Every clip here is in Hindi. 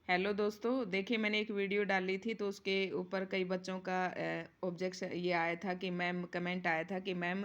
हेलो दोस्तों, देखिए मैंने एक वीडियो डाली थी तो उसके ऊपर कई बच्चों का ऑब्जेक्शन ये आया था कि मैम कमेंट आया था कि मैम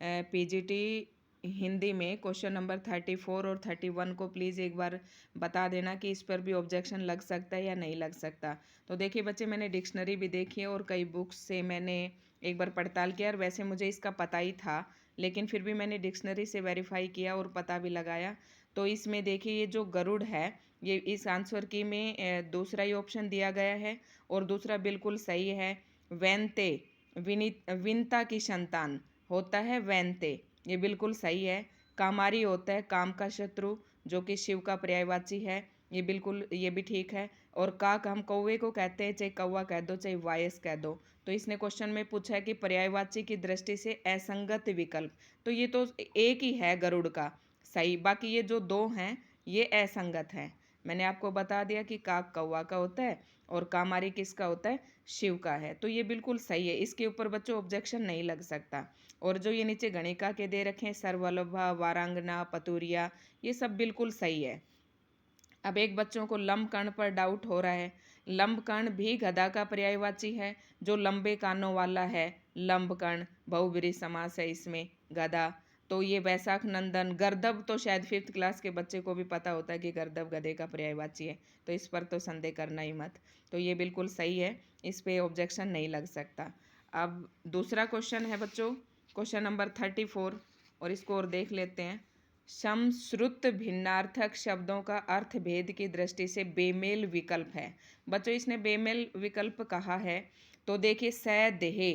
पीजीटी हिंदी में क्वेश्चन नंबर 34 और 31 को प्लीज़ एक बार बता देना कि इस पर भी ऑब्जेक्शन लग सकता है या नहीं लग सकता। तो देखिए बच्चे, मैंने डिक्शनरी भी देखी है और कई बुक्स से मैंने एक बार पड़ताल किया और वैसे मुझे इसका पता ही था, लेकिन फिर भी मैंने डिक्शनरी से वेरीफाई किया और पता भी लगाया। तो इसमें देखिए ये जो गरुड़ है, ये इस आंसर की में दूसरा ही ऑप्शन दिया गया है और दूसरा बिल्कुल सही है। वैनते, विनता की संतान होता है वैनते, ये बिल्कुल सही है। कामारी होता है काम का शत्रु, जो कि शिव का पर्यायवाची है, ये बिल्कुल ये भी ठीक है। और काक हम कौवे को कहते हैं, चाहे कौवा कह दो चाहे वायस कह दो। तो इसने क्वेश्चन में पूछा है कि पर्यायवाची की दृष्टि से असंगत विकल्प, तो ये तो एक ही है गरुड़ का सही, बाकी ये जो दो हैं ये असंगत हैं। मैंने आपको बता दिया कि काक कौवा का होता है और कामारी किसका होता है, शिव का है, तो ये बिल्कुल सही है। इसके ऊपर बच्चों ऑब्जेक्शन नहीं लग सकता। और जो ये नीचे गणिका के दे रखे हैं, सर्वलभा, वारांगना, पतुरिया, ये सब बिल्कुल सही है। अब एक बच्चों को लंब कर्ण पर डाउट हो रहा है। लंब कर्ण भी गधा का पर्यायवाची है, जो लंबे कानों वाला है। लंब कर्ण बहुब्रीहि समास है इसमें, गधा। तो ये वैशाख नंदन, गर्दभ तो शायद 5th क्लास के बच्चे को भी पता होता है कि गर्दभ गधे का पर्यायवाची है, तो इस पर तो संदेह करना ही मत। तो ये बिल्कुल सही है, इस पे ऑब्जेक्शन नहीं लग सकता। अब दूसरा क्वेश्चन है बच्चों, क्वेश्चन नंबर 34, और इसको और देख लेते हैं। समश्रुत भिन्नार्थक शब्दों का अर्थ भेद की दृष्टि से बेमेल विकल्प है। बच्चों इसने बेमेल विकल्प कहा है, तो देखिए स देहे,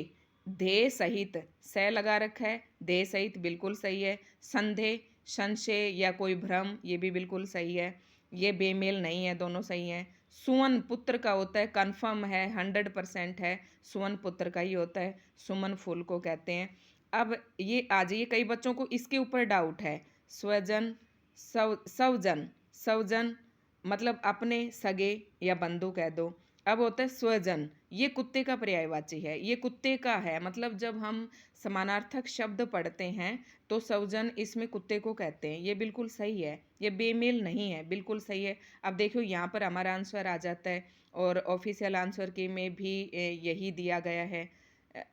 धे सहित, स लगा रखा है, धे सहित बिल्कुल सही है। संदेह, संशय या कोई भ्रम, ये भी बिल्कुल सही है, ये बेमेल नहीं है, दोनों सही हैं। सुवन पुत्र का होता है, कन्फर्म है, 100% है, सुवन पुत्र का ही होता है, सुमन फूल को कहते हैं। अब ये आ जाइए, कई बच्चों को इसके ऊपर डाउट है। स्वजन, स्वजन, स्वजन मतलब अपने सगे या बंधु कह दो। अब होता है स्वजन, ये कुत्ते का पर्यायवाची है, ये कुत्ते का है, मतलब जब हम समानार्थक शब्द पढ़ते हैं तो स्वजन इसमें कुत्ते को कहते हैं, ये बिल्कुल सही है, ये बेमेल नहीं है, बिल्कुल सही है। अब देखो यहाँ पर हमारा आंसर आ जाता है और ऑफिशियल आंसर की में भी यही दिया गया है।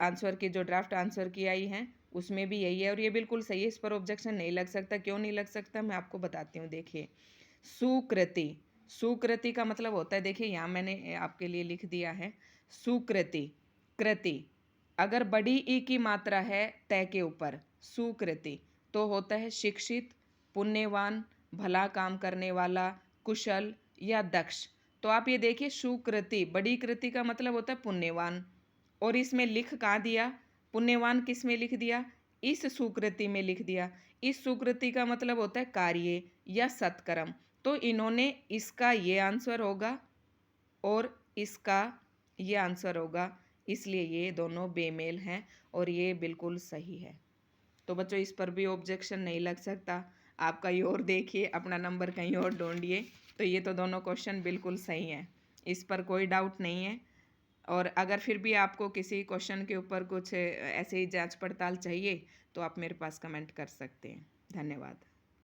आंसर की जो ड्राफ्ट आंसर की आई है उसमें भी यही है और ये बिल्कुल सही है, इस पर ऑब्जेक्शन नहीं लग सकता। क्यों नहीं लग सकता, मैं आपको बताती हूँ। देखिए सुकृति, सुकृति का मतलब होता है, देखिए यहाँ मैंने आपके लिए लिख दिया है, सुकृति, कृति अगर बड़ी ई की मात्रा है तय के ऊपर, सुकृति तो होता है शिक्षित, पुण्यवान, भला काम करने वाला, कुशल या दक्ष। तो आप ये देखिए सुकृति, बड़ी कृति का मतलब होता है पुण्यवान, और इसमें लिख कहाँ दिया, पुण्यवान किस में लिख दिया, इस सुकृति में लिख दिया। इस सुकृति का मतलब होता है कार्य या सत्कर्म, तो इन्होंने इसका ये आंसर होगा और इसका ये आंसर होगा, इसलिए ये दोनों बेमेल हैं और ये बिल्कुल सही है। तो बच्चों इस पर भी ऑब्जेक्शन नहीं लग सकता। आप कहीं और देखिए, अपना नंबर कहीं और ढूंढिए। तो ये तो दोनों क्वेश्चन बिल्कुल सही हैं, इस पर कोई डाउट नहीं है। और अगर फिर भी आपको किसी क्वेश्चन के ऊपर कुछ ऐसे ही जांच पड़ताल चाहिए तो आप मेरे पास कमेंट कर सकते हैं। धन्यवाद।